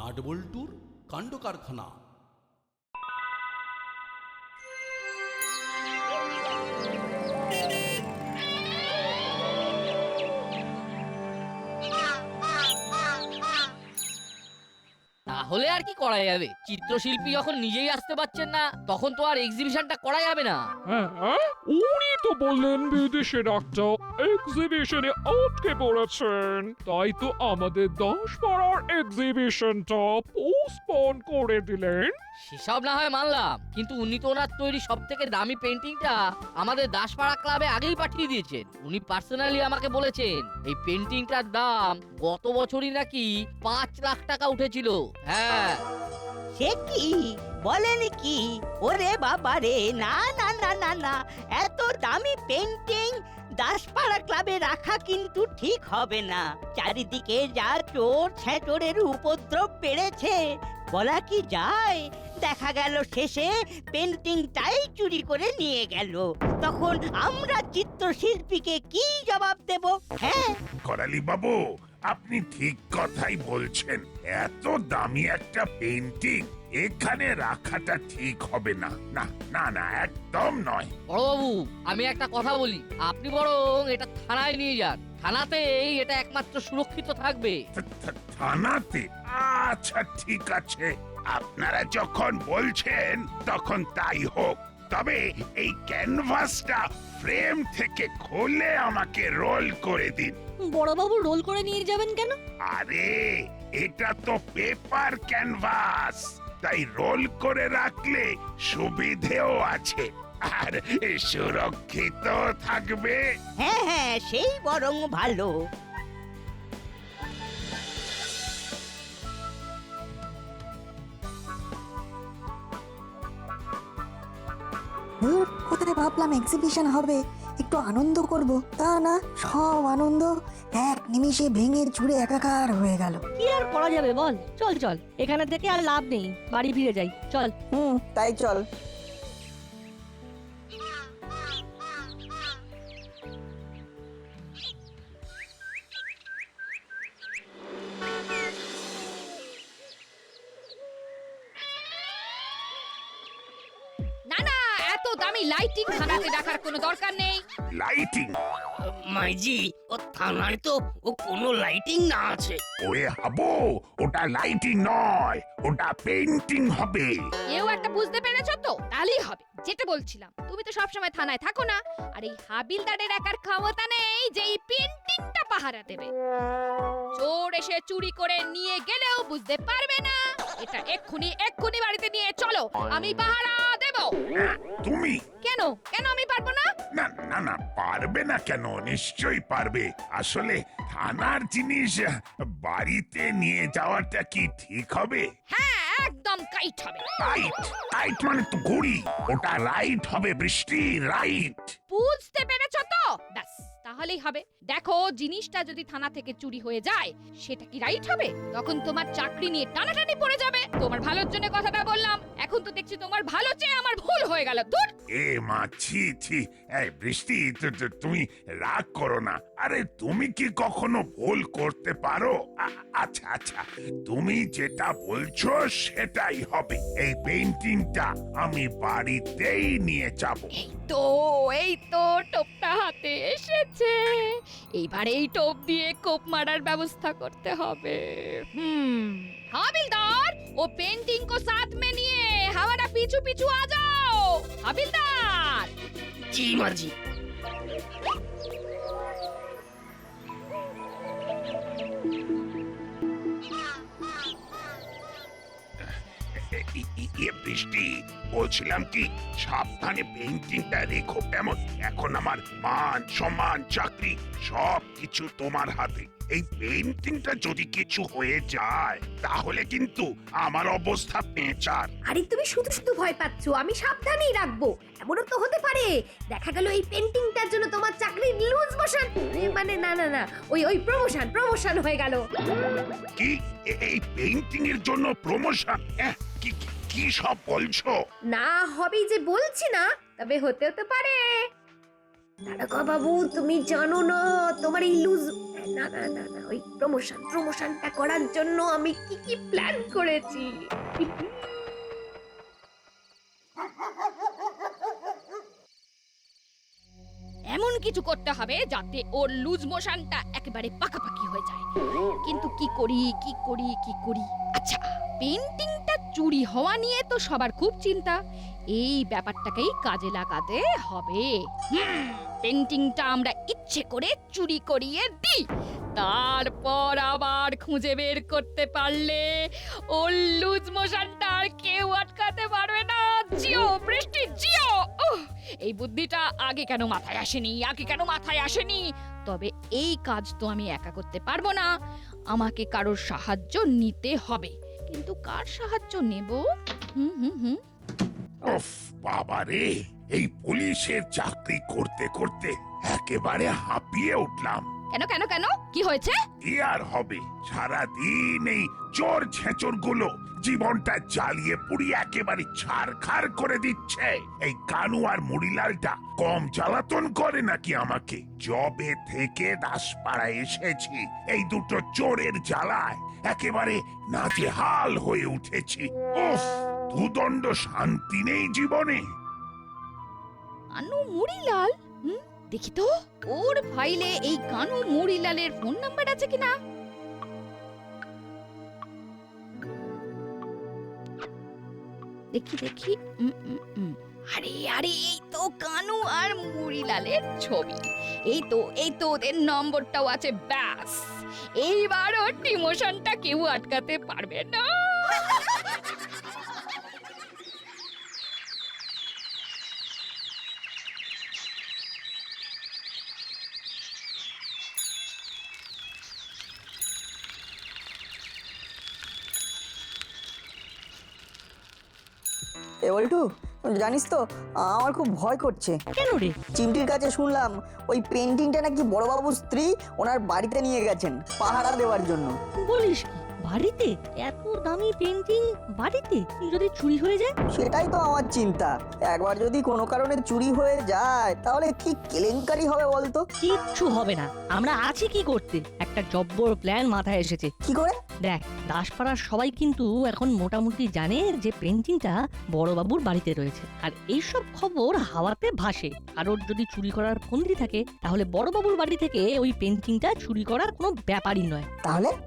নাটবল্টুর কাণ্ড কারখানা। তাহলে আর কি করা যাবে? চিত্রশিল্পী যখন নিজেই আসতে পারছেন না, তখন তো আর এক্সিবিশনটা করা যাবে না। হ্যাঁ, উনি তো বললেন বিদেশের একটা এক্সিবিশনে আটকে পড়েছেন, তাই তো আমাদের 10 পাড়ার এক্সিবিশনটা পোস্টপোন করে দিলেন। সেসব না হয় মানলাম, কিন্তু উনি তো ওনার তৈরি সব থেকে দামি পেন্টিংটা আমাদের দাসপাড়া ক্লাবে আগেই পাঠিয়ে দিয়েছেন। উনি পার্সোনালি আমাকে বলেছেন এই পেন্টিংটার দাম গত বছরই নাকি 5 লাখ টাকা উঠেছিল। হ্যাঁ, সে কি বলেন কি? ওরে বাবা রে, না না না না না, এত দামি পেন্টিং দাসপাড়া ক্লাবে রাখা কিন্তু ঠিক হবে না। চারিদিকে যা চোর ছেঁচোরের উপদ্রব বেড়েছে, বলা কি যায়? দেখা গেল শেষে পেন্টিংটাই চুরি করে নিয়ে গেল, তখন আমরা চিত্রশিল্পীকে কি জবাব দেব? হ্যাঁ, করালি বাবু, আপনি ঠিক কথাই বলছেন। এত দামি একটা পেন্টিং এখানে রাখাটা ঠিক হবে না। না না না, একদম নয়। বড়বাবু, আমি একটা কথা বলি, আপনি বরং এটা থানায় নিয়ে যান। থানাতেই এটা একমাত্র সুরক্ষিত থাকবে। থানাতে? আচ্ছা ঠিক আছে, আপনারা যখন বলছেন তখন তাই হোক। তবে এই ক্যানভাসটা ফ্রেম থেকে খুলে আমাকে রোল করে দিন। বড়বাবু রোল করে নিয়ে যাবেন কেন? আরে এটা তো পেপার ক্যানভাস, তাই রোল করে রাখলে সুবিধেও আছে আর সুরক্ষিত থাকবে। হ্যাঁ হ্যাঁ, সেই বরং ভালো। কোথায় ভাবলাম এক্সিবিশন হবে, একটু আনন্দ করব, তা না, সব আনন্দ এক নিমিষে ভেঙে চুরে একাকার হয়ে গেল। কি আর করা যাবে বল? চল চল, এখানে থেকে আর লাভ নেই, বাড়ি ফিরে যাই, চল। তাই চল। না না, এত দামি লাইটিং থানাতে রাখার কোনো দরকার নেই। লাইটিং? মাইজি, ও থানায় তো ও কোনো লাইটিং না আছে। ওরে হাবো, ওটা লাইটিং নয়, ওটা পেইন্টিং হবে। কেউ একটা বুঝতে পেরেছো তো? তাহলেই হবে। যেটা বলছিলাম, তুমি তো সবসময় থানায় থাকো না, আর এই হাবিলদারের একার ক্ষমতা নেই যে এই পেন্টিংটা পাহারা দেবে। চোর এসে চুরি করে নিয়ে গেলেও বুঝতে পারবে না। এটা এক্ষুনি এক্ষুনি বাড়িতে নিয়ে চলো, আমি পাহারা দেব। তুমি? কেন কেন আমি পারবো না? না না না, পারবে না কেন? নিশ্চয়ই পারবে। আসলে থানার জিনিস বাড়িতে নিয়ে যাওয়াটা কি ঠিক হবে? হ্যাঁ, একদম কাইট হবে। রাইট? রাইট মানে তো ঘুড়ি, ওটা রাইট হবে বৃষ্টি, রাইট। বুঝতে পেরেছো তো? ব্যাস, তাহলেই হবে। দেখো, জিনিসটা যদি থানা থেকে চুরি হয়ে যায়, সেটা কি রাইট হবে? তখন তোমার চাকরি নিয়ে টানাটানি পড়ে যাবে। তোমার ভালোর জন্য কথাটা বললাম, এখন তো দেখছি তোমার ভালো চেয়ে আমার ভুল হয়ে গেল। দূর! এ মা, ছি ছি। এই বৃষ্টি, তুমি রাগ করো না। আরে তুমি কি কখনো ভুল করতে পারো? আচ্ছা আচ্ছা, তুমি যেটা বলছো সেটাই হবে। এই পেইন্টিংটা আমি বাড়িতেই নিয়ে যাব। এই তো টোপটা হাতে এসেছে। এইবার এই টোপ দিয়ে কোপ মারার ব্যবস্থা করতে হবে। হাবিলদার, ও पेंटिंग को साथ में लिए हमारा पीछू पीछू आ जाओ। হাবিলদার! জি মাঝি। বৃষ্টি, বলছিলাম কি, সাবধানে পেইন্টিংটা রেখো। কেমন? এখন আমার মান সম্মান চাকরি সব কিছু তোমার হাতে। এই পেইন্টিংটা যদি কিছু হয়ে যায় তাহলে কিন্তু আমার অবস্থা পেঁচার। আরে তুমি শুধু শুধু ভয় পাচ্ছো, আমি সাবধানেই রাখবো। এমনও তো হতে পারে দেখা গেল এই পেন্টিংটার জন্য তোমার চাকরির লুজ মোশন, মানে না না না, ওই প্রমোশন হয়ে গেল। কি? এই পেইন্টিং এর জন্য প্রমোশন? কি কি সব বলছো? না হবে যে বলছি না, তবে হতেও তো পারে। দারোগা বাবু, তুমি জানো না তোমার এই লুজ না না না না, ওই প্রমোশনটা করার জন্য আমি কি কি প্ল্যান করেছি। এমন কিছু করতে হবে যাতে ওর লুজ মোশনটা একেবারে পাকাপাকি হয়ে যায়। কিন্তু কি করি? আচ্ছা, পেন্টিংটা চুরি হওয়া নিয়ে তো সবার খুব চিন্তা। এই ব্যাপারটাকেই কাজে লাগাতে হবে। পেন্টিংটা আমরা ইচ্ছে করে চুরি করিয়ে দিই, তারপর আবার খুঁজে বের করতে পারলে ওর লুজ মোশনটা আর কেউ আটকাতে পারবে না। জিও বৃষ্টি, জিও! এই বুদ্ধিটা আগে কেন মাথায় আসেনি? তবে এই কাজ তো আমি একা করতে পারবো না, আমাকে কারোর সাহায্য নিতে হবে। কিন্তু কার সাহায্য নেব? উফ বাবা রে, এই পুলিশের চাকরি করতে করতে একেবারে হাঁপিয়ে উঠলাম। কেন কি হয়েছে? কি আর হবে, সারাদিন এই চোর ছেঁচোর গুলো জীবনটা জ্বালিয়ে পুড়িয়ে একেবারে ছারখার করে দিচ্ছে। এই কানু আর মুড়িলালটা কম জ্বালাতন করে নাকি আমাকে? জবে থেকে দাসপাড়ায় এসেছি, এই দুটো চোরের জ্বালায় একেবারে নাজেহাল হয়ে উঠেছি। উফ, দুদণ্ড শান্তি নেই জীবনে। কানু মুড়িলাল? দেখি তো ওর ফাইলে এই কানু মুড়িলালের ফোন নাম্বার আছে কিনা। দেখি। আরে এই তো কানু আর মুড়িলালের ছবি। এই তো ওদের নম্বরটাও আছে। ব্যাস, এইবার ওর ডিমোশনটা কেউ আটকাতে পারবে না। এ বল্টু, জানিস তো আমার খুব ভয় করছে। কেন রে? চিমটির কাছে শুনলাম ওই পেন্টিংটা নাকি বড়বাবুর স্ত্রী ওনার বাড়িতে নিয়ে গেছেন পাহারা দেওয়ার জন্য। বলিস কি? বাড়িতে? এত দামি পেন্টিং বাড়িতে? যদি চুরি হয়ে যায়? সেটাই তো আমার চিন্তা। একবার যদি কোনো কারণে চুরি হয়ে যায় তাহলে কি কেলেঙ্কারি হবে বলতো? কিচ্ছু হবে না, আমরা আছি কি করতে। একটা জব্বর প্ল্যান মাথায় এসেছে। কি করে? দেখ, দাসপাড়ার সবাই কিন্তু এখন মোটামুটি জানে যে পেন্টিংটা বড়বাবুর বাড়িতে রয়েছে, আর এইসব খবর হাওয়াতে ভাসে। কারোর যদি চুরি করার ফন্দি থাকে তাহলে বড়বাবুর বাড়ি থেকে ওই পেন্টিংটা চুরি করার কোনো ব্যাপারই নয়।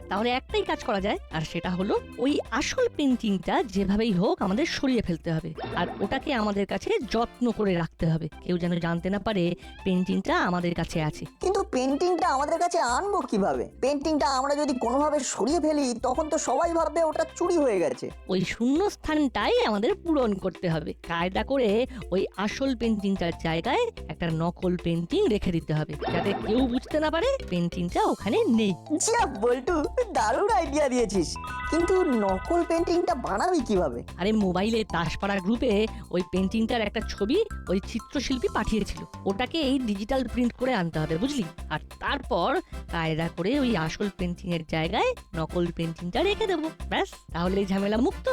তাহলে একটাই কাজ করা যায়, আর সেটা হলো ওই আসল পেন্টিংটা যেভাবেই হোক আমাদের সরিয়ে ফেলতে হবে, আর ওটাকে আমাদের কাছে যত্ন করে রাখতে হবে। কেউ যেন জানতে না পারে পেন্টিংটা আমাদের কাছে আছে। কিন্তু পেন্টিংটা আমাদের কাছে আনবো কিভাবে? পেন্টিংটা আমরা যদি কোনোভাবে সরিয়ে ফেলি তখন তো সবাই ভাববে ওটা চুরি হয়ে গেছে। ওই শূন্য স্থানটাই আমাদের পূরণ করতে হবে। কায়দা করে ওই আসল পেন্টিংটার জায়গায় একটা নকল পেন্টিং রেখে দিতে হবে, যাতে কেউ বুঝতে না পারে পেন্টিংটা ওখানে নেই। যা বল্টু, দারুণ আইডিয়া দিয়েছিস। কিন্তু নকল পেন্টিংটা বানাবি কিভাবে? আরে মোবাইলে দাসপাড়া গ্রুপে ওই পেন্টিংটার একটা ছবি ওই চিত্রশিল্পী পাঠিয়েছিল, ওটাকে এই ডিজিটাল প্রিন্ট করে আনতে হবে, বুঝলি? আর তারপর কায়দা করে ওই আসল পেন্টিং এর জায়গায় নকল পেন্টিংটা রেখে দেবো। ব্যাস, তাহলে এই ঝামেলা মুক্ত।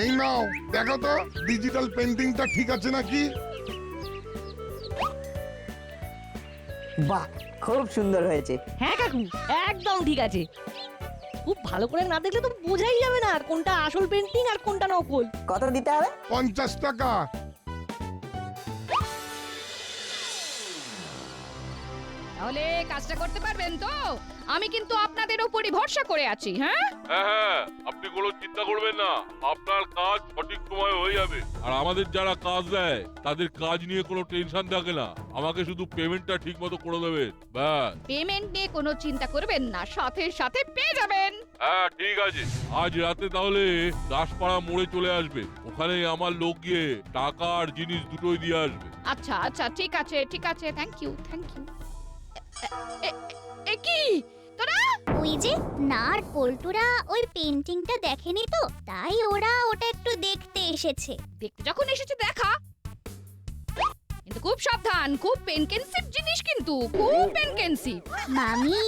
এই নাও, দেখো তো ডিজিটাল পেন্টিংটা ঠিক আছে নাকি? বাহ, খুব সুন্দর হয়েছে। হ্যাঁ কাকু, একদম ঠিক আছে। খুব ভালো করে না দেখলে তো বোঝাই যাবে না কোনটা আসল পেন্টিং আর কোনটা নকল। কত দিতে হবে? 50 টাকা। তাহলে কাজটা করতে পারবেন তো? আমি কিন্তু আপনাদের উপরই ভরসা করে আছি। হ্যাঁ, আপনি কোনো চিন্তা করবেন না, আপনার কাজ সঠিক সময় হয়ে যাবে। আর আমাদের যারা কাজ দেয় তাদের কাজ নিয়ে কোনো টেনশন থাকে না, আমাকে শুধু পেমেন্টটা ঠিক মতো করে দেবেন, ব্যাস। পেমেন্ট নিয়ে কোনো চিন্তা করবেন না, সাথে সাথে পেয়ে যাবেন। হ্যাঁ ঠিক আছে, আজ রাতে তাহলে দাসপাড়া মোড়ে চলে আসবে, ওখানে আমার লোক গিয়ে টাকা আর জিনিস দুটোই দিয়ে আসবে। আচ্ছা, ঠিক আছে। Thank you. কি তোরা? ওই যে নার পল্টুরা ওই পেন্টিংটা দেখেনি তো, তাই ওরা ওটা একটু দেখতে এসেছে। দেখতে যখন এসেছে দেখা, কিন্তু খুব সাবধান, খুব পেনকেনসিভ জিনিস, কিন্তু খুব পেনকেনসিভ। মামি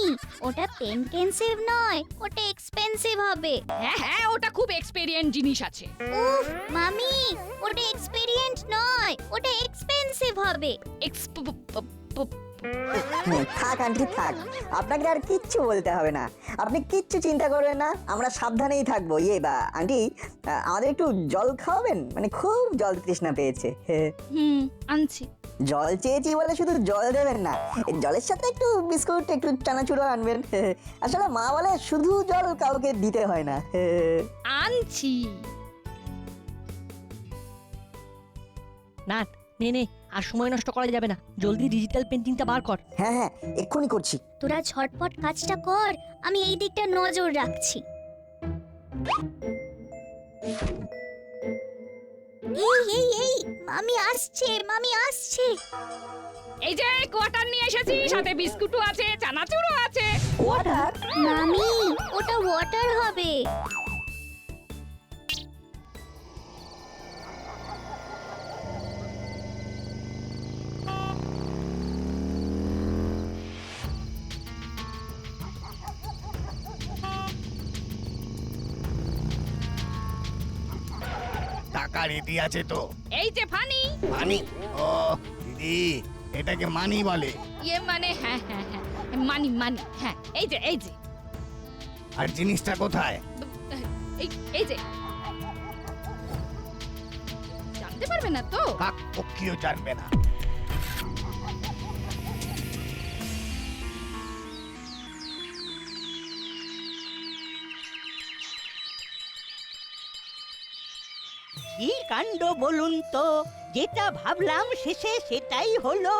ওটা পেনকেনসিভ নয়, ওটা এক্সপেন্সিভ হবে। হ্যাঁ হ্যাঁ, ওটা খুব এক্সপেরিয়েন্স জিনিস আছে। উফ মামি ওটা এক্সপেরিয়েন্ট নয়, ওটা এক্সপেন্সিভ হবে। থাক আন্টি থাক, আপনাকে আর কিচ্ছু বলতে হবে না, আপনি কিচ্ছু চিন্তা করবেন না, আমরা সাবধানেই থাকবো। ইয়ে বা আন্টি, আমাদের একটু জল খাওয়াবেন, মানে খুব জল তৃষ্ণা পেয়েছে। আনছি। জল চেয়েছি বলে শুধু জল দেবেন না, এই জলের সাথে একটু বিস্কুট একটু চানাচুরও আনবেন। আসলে মা বলে শুধু জল কাউকে দিতে হয় না। আনছি। না নে নে, আর সময় নষ্ট করা যাবে না, জলদি ডিজিটাল পেন্টিংটা বার কর। হ্যাঁ হ্যাঁ, এক্ষুনি করছি। তোরা ঝটপট কাজটা কর, আমি এই দিকটা নজর রাখছি। এই এই এই মামি আসছে, মামি আসছে। এই যে কোয়াটার নিয়ে এসেছি, সাথে বিস্কুটও আছে, চানাচুরও আছে। ওয়াটার? মামি ওটা ওয়াটার হবে। টাকা রেডি আছে তো? এই যে ফানি। মানি? ও দিদি, এটাকে মানি বলে। ইয়ে মানে হ্যাঁ হ্যাঁ হ্যাঁ, মানি মানি, হ্যাঁ। এই যে এই যে, আর জিনিসটা কোথায়? এই এই যে, জানতে পারবে না তো? কাক পক্ষীও জানবে না। কি কাণ্ড বলুন তো, যেটা ভাবলাম শেষে সেটাই হলো,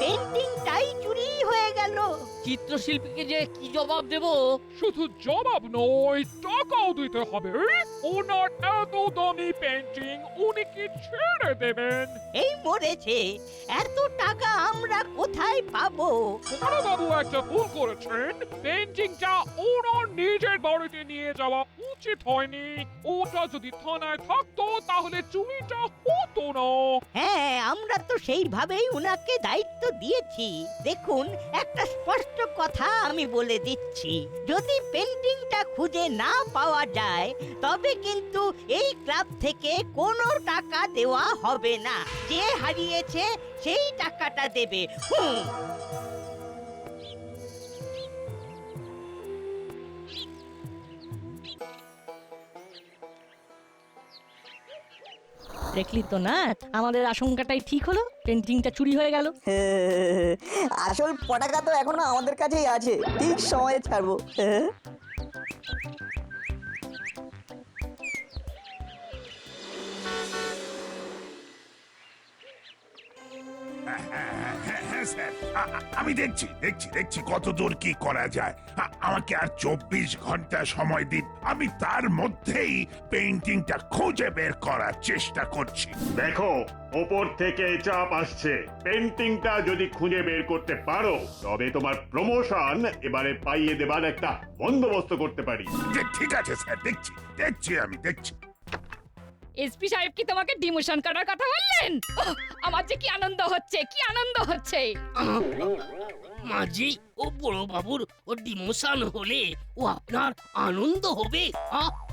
পেন্টিংটাই চুরি হয়ে গেল। চিত্রশিল্পীকে যে কি জবাব দেব? শুধু জবাব নয়, টাকাও দিতে হবে। ওনার এত দামি পেন্টিং উনি কি ছেড়ে দেবেন? এই মরেছে, এত টাকা আমরা কোথায় পাবো? বাবু একটা ভুল করেছেন, পেন্টিংটা ওনার নিজের বাড়িতে নিয়ে যাওয়া উচিত হয়নি। ওটা যদি থানায় থাকতো তাহলে চুরিটা হতো না। হ্যাঁ, আমরা তো সেইভাবেই উনাকে দায়িত্ব দিয়েছি। দেখুন, একটা স্পষ্ট কথা আমি বলে দিচ্ছি, যদি পেন্টিংটা খুঁজে না পাওয়া যায় তবে কিন্তু এই ক্লাব থেকে কোনো টাকা দেওয়া হবে না। যে হারিয়েছে সেই টাকাটা দেবে। দেখলি তো না, আমাদের আশঙ্কাটাই ঠিক হলো, পেন্টিংটা চুরি হয়ে গেল। আসল পটাকা তো এখনো আমাদের কাছেই আছে, ঠিক সময়ে ছাড়বো। হ্যাঁ স্যার, আমি দেখছি দেখছি দেখছি কত দূর কি করা যায়। আমাকে আর 24 ঘন্টা সময় দিন, আমি তার মধ্যেই পেইন্টিংটা খুঁজে বের করার চেষ্টা করছি। দেখো, ওপর থেকে চাপ আসছে, পেন্টিংটা যদি খুঁজে বের করতে পারো তবে তোমার প্রমোশন এবারে পাইয়ে দেবার একটা বন্দোবস্ত করতে পারি। ঠিক আছে স্যার, দেখছি দেখছি আমি দেখছি। এসপি সাহেব কি তোমাকে ডিমোশন করার কথা বললেন? ওহ, আমার যে কি আনন্দ হচ্ছে, কি আনন্দ হচ্ছে। মাঝি ও বড় বাবুর ও ডিমোশন হলে ও আপনার আনন্দ হবে।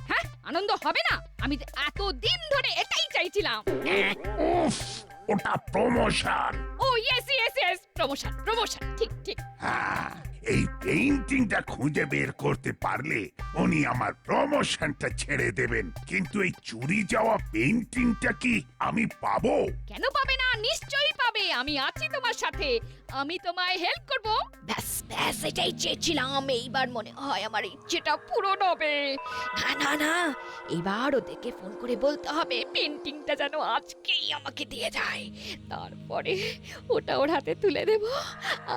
হ্যাঁ, আনন্দ হবে না? আমি তো এত দিন ধরে এটাই চাইছিলাম। উফ, ওটা প্রমোশন। ও yes yes yes, promotion promotion, ঠিক ঠিক। হ্যাঁ, এই পেইন্টিংটা খুঁজে বের করতে পারলে উনি আমার প্রমোশনটা ছেড়ে দেবেন। কিন্তু এই চুরি যাওয়া পেইন্টিংটা কি আমি পাবো? কেন পাবে না? নিশ্চয়ই পাবে, আমি আছি তোমার সাথে, আমি তোমায় হেল্প করব। ব্যাস ব্যাস, এটাই চেয়েছিলাম। এইবার মনে হয় আমার ইচ্ছেটা পূরণ হবে। না না না, এবার ওদেরকে ফোন করে বলতে হবে পেন্টিংটা যেন আজকেই আমাকে দিয়ে যায়। তারপরে ওটা ওর হাতে তুলে দেব,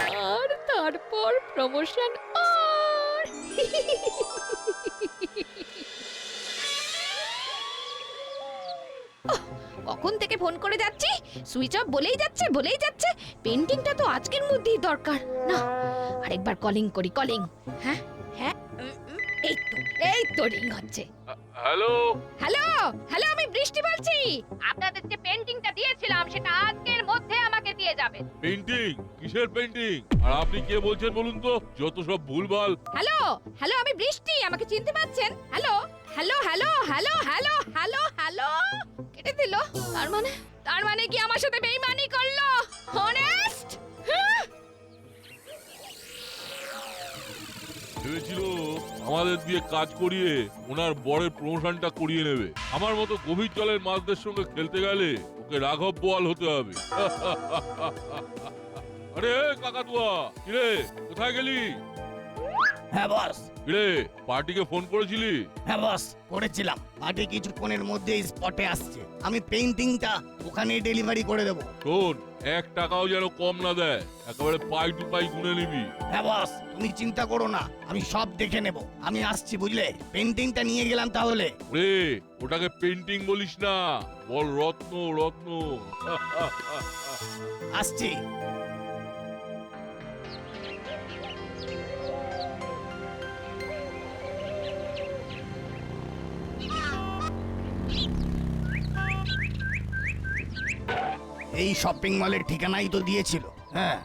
আর তারপর প্রমোশন। আর কখন থেকে ফোন করে যাচ্ছি, সুইচ অফ বলেই যাচ্ছে বলেই যাচ্ছে। পেন্টিংটা তো আজকের মধ্যেই দরকার। না, আরেকবার কলিং করি, কলিং। হ্যাঁ হ্যাঁ, এই তো রিং হচ্ছে। হ্যালো হ্যালো হ্যালো, আমি বৃষ্টি বলছি। আপনাদের যে পেন্টিংটা দিয়েছিলাম সেটা আজকের মধ্যে আমাকে দিয়ে যাবেন। পেন্টিং? কিসের পেন্টিং? আর আপনি কে বলছেন বলুন তো? যত সব ভুলভাল। হ্যালো হ্যালো, আমি বৃষ্টি, আমাকে চিনতে পারছেন? Hello hello hello hello hello hello hello, কেটে দিল। তার মানে কি আমার সাথে বেইমানি করলো? অনেস্ট? ভেবেছিল আমাদের দিয়ে কাজ করিয়ে ওনার বরের প্রমোশনটা করিয়ে নেবে। আমার মতো গভীর জলের মাছদের সঙ্গে খেলতে গেলে ওকে রাঘব বোয়াল হতে হবে। আরে কাকাতুয়া, কিরে কোথায় গেলি? হ্যাঁ বস। কিরে পার্টিকে ফোন করেছিলি? হ্যাঁ বস, করেছিলাম। পার্টি কিছুক্ষণের মধ্যেই স্পটে আসছে। আমি পেইন্টিংটা ওখানে ডেলিভারি করে দেবো। শোন, 1 টাকাও যেন কম না দেয়, একেবারে পাই টু পাই গুনে নিবি। হ্যাঁ বস, তুমি চিন্তা করো না, আমি সব দেখে নেব। আমি আসছি বুঝলে। পেইন্টিংটা নিয়ে গেলাম তাহলে। রে ওটাকে পেন্টিং বলিস না, বল রত্ন রত্ন। আসছি। এই শপিং মলের ঠিকানাই তো দিয়েছিল। হ্যাঁ,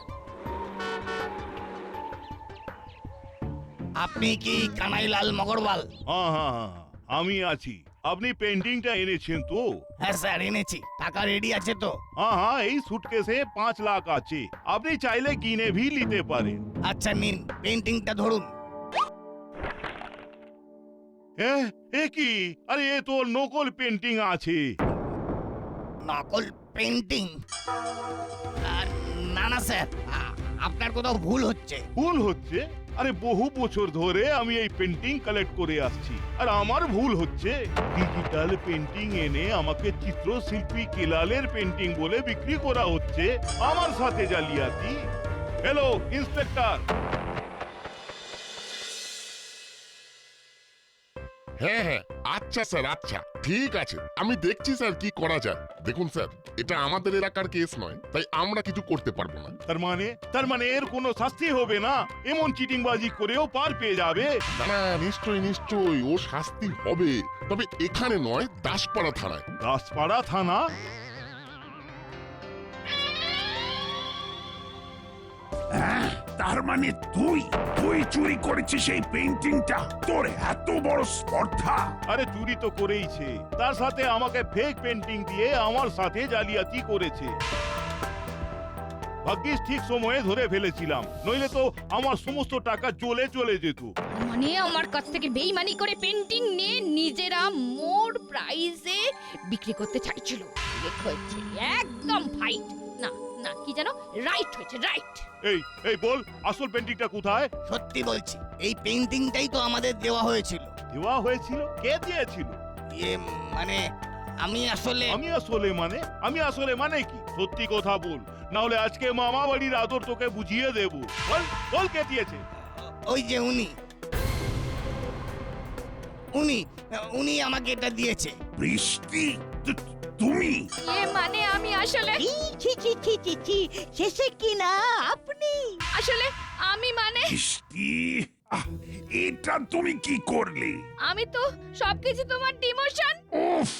আপনি কি কানাইলাল মগরওয়াল? হ্যাঁ হ্যাঁ হ্যাঁ, আমি আছি। আপনি পেন্টিংটা এনেছেন তো? হ্যাঁ স্যার, এনেছি। টাকা রেডি আছে তো? হ্যাঁ হ্যাঁ, এই সুটকেসে 5 লাখ আছে। আপনি চাইলে কিনে ভি নিতে পারেন। আচ্ছা নিন, পেইন্টিংটা ধরুন। এ কি? আরে এ তো নকল পেন্টিং আছে। নকল পেইন্টিং? না না স্যার, আপনার কোথাও ভুল হচ্ছে। ভুল হচ্ছে? আরে বহু বছর ধরে আমি এই পেন্টিং কালেক্ট করে আসছি, আর আমার ভুল হচ্ছে। ডিজিটাল পেন্টিং এনে আমাকে চিত্রশিল্পী কেলালের পেন্টিং বলে বিক্রি করা হচ্ছে। আমার সাথে জালিয়াতি। Hello inspector. হ্যাঁ হ্যাঁ, আচ্ছা স্যার, আচ্ছা ঠিক আছে, আমি দেখছি স্যার কি করা যায়। দেখুন স্যার, এটা আমাদের এলাকার কেস নয়, তাই আমরা কিছু করতে পারবো না। তার মানে এর কোনো শাস্তি হবে না? এমন চিটিংবাজি করেও পার পেয়ে যাবে? না না, নিশ্চয়ই নিশ্চয়ই ও শাস্তি হবে, তবে এখানে নয়, দাসপাড়া থানায়। দাসপাড়া থানা? তার মানে তুই চুরি করেছিস এই পেন্টিংটা? তোর এত বড় স্পর্ধা! আরে চুরি তো করেইছে, তার সাথে আমাকে ফেক পেন্টিং দিয়ে আমার সাথে জালিয়াতি করেছে। ভাগ্যিস ঠিক সময়ে ধরে ফেলেছিলাম, নইলে তো আমার সমস্ত টাকা চলে যেত। মানে আমার কাছ থেকে বেইমানি করে পেন্টিং নিয়ে নিজেরা মোর প্রাইসে বিক্রি করতে চাইছিল। ঠিক হয়েছে, একদম ফাইট। না না, কি জানো, রাইট হয়েছে, রাইট। এই বল, আসল পেন্টিংটা কোথায়? সত্যি বলছি, এই পেইন্টিংটাই তো আমাদের দেওয়া হয়েছিল। দেওয়া হয়েছিল? কে দিয়েছিল? মানে আমি আসলে মানে কি? সত্যি কথা বল, না হলে আজকে মামা বাড়ির আদর তোকে বুঝিয়ে দেব। বল কে দিয়েছে? ওই যে উনি আমাকে এটা দিয়েছে। বৃষ্টি, তুমি? মানে আমি আসলে শেষে কি না আপনি? আসলে আমি মানে বৃষ্টি, এটা তুমি কি করলে? আমি তো সবকিছু তোমার ডিমোশন। উফ,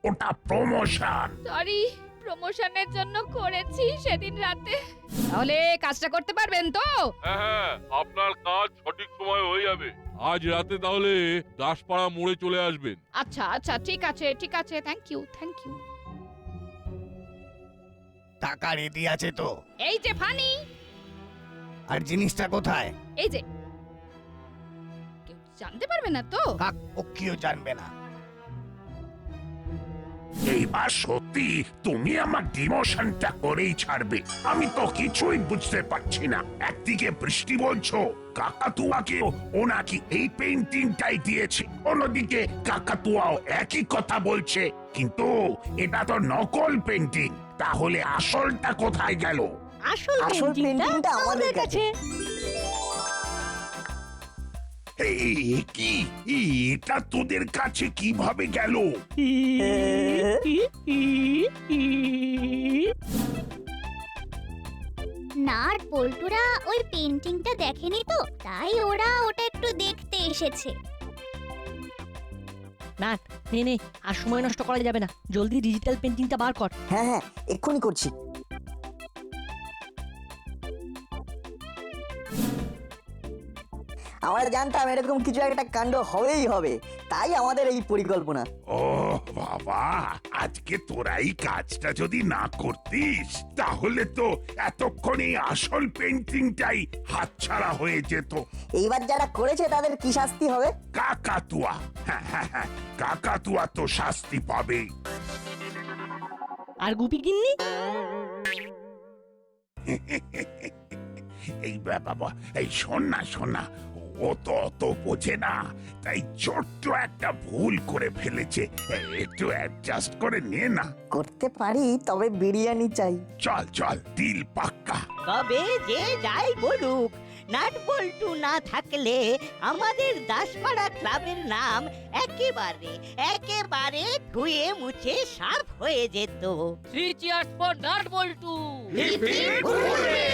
ওটা প্রমোশন। সরি, প্রমোশনের জন্য করেছি সেদিন রাতে। তাহলে কাজটা করতে পারবেন তো? হ্যাঁ, আপনার কাজ সঠিক সময় হয়ে যাবে। আজ রাতে তাহলে দাসপাড়া মোড়ে চলে আসবেন। আচ্ছা আচ্ছা, ঠিক আছে, থ্যাংক ইউ। টাকা রেডি আছে তো? এই যে ফানি। আর জিনিসটা কোথায়? এই যে, কেউ জানতে পারবে না তো? কেউ জানবে না। এইবার সত্যি তুমি আমার ডিমোশনটা করেই ছাড়বে। আমি তো কিছুই বুঝতে পারছি না। একদিকে বৃষ্টি বলছো কাকাতুয়াকে ও নাকি এই পেইন্টিংটাই দিয়েছে, অন্যদিকে কাকাতুয়াও একই কথা বলছে, কিন্তু এটা তো নকল পেইন্টিং। তাহলে আসলটা কোথায় গেল? আসল পেইন্টিংটা আমাদের কাছে। কি এটা তোদের কাছে কিভাবে গেল? না আর পল্টুরা ওই পেন্টিংটা দেখেনি তো, তাই ওরা ওটা একটু দেখতে এসেছে। না নে, আর সময় নষ্ট করা যাবে না, জলদি ডিজিটাল পেন্টিংটা বার কর। হ্যাঁ হ্যাঁ, এক্ষুনি করছি। আমরা জানতাম এরকম কিছু একটা কাণ্ড হবেই হবে, তাই আমাদের এই পরিকল্পনা। ও বাবা, আজকে তোরা এই কাজটা যদি না করতিস তাহলে তো এতক্ষণ এই আসল পেন্টিংটাই হাতছাড়া হয়ে যেত। এইবার যারা করেছে তাদের কি শাস্তি হবে? কাকাতুয়া, হ্যাঁ, কাকাতুয়া তো শাস্তি পাবে। আর গুপি গিন্নি? এই বাবা, এই শোন না, ও তো অত বোঝে না, তাই ছোট্ট একটা ভুল করে ফেলেছে, একটু অ্যাডজাস্ট করে নে না। করতে পারি, তবে বিরিয়ানি চাই। চল, দিল পাক্কা। তবে যে যাই বলুক, নাট বল্টু না থাকলে আমাদের দাসপাড়া ক্লাবের নাম একেবারে ধুয়ে মুছে সাফ হয়ে যেত। 3 cheers for নাট বল্টু। Hip hip hurray!